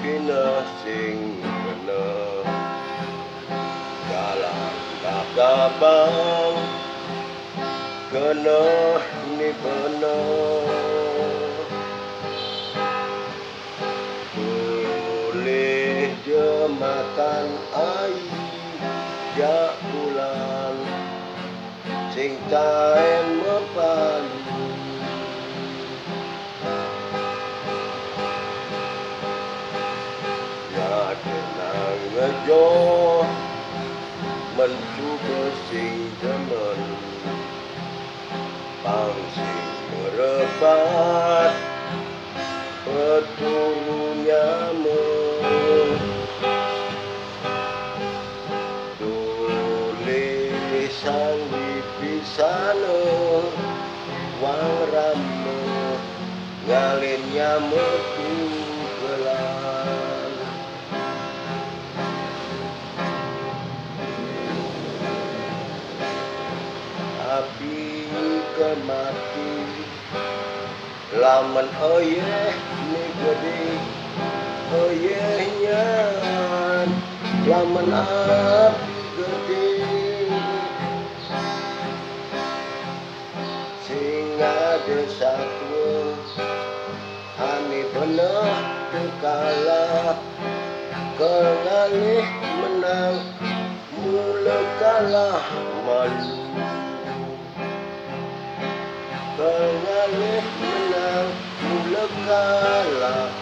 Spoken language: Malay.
pina sing bener dalam kabang kena ni bener boleh je makan air jak bulan sing taen mepalu tenang ngejo mencuba sing demen pangsing merebat petulunya tulisan di pisana wang rame ngalinnya metu gelang api kemati laman oyeh ni gede oyehnya laman api gede sing ada satu ani bener kalah kengalih menang mula kalah malu kengalih menang mula kalah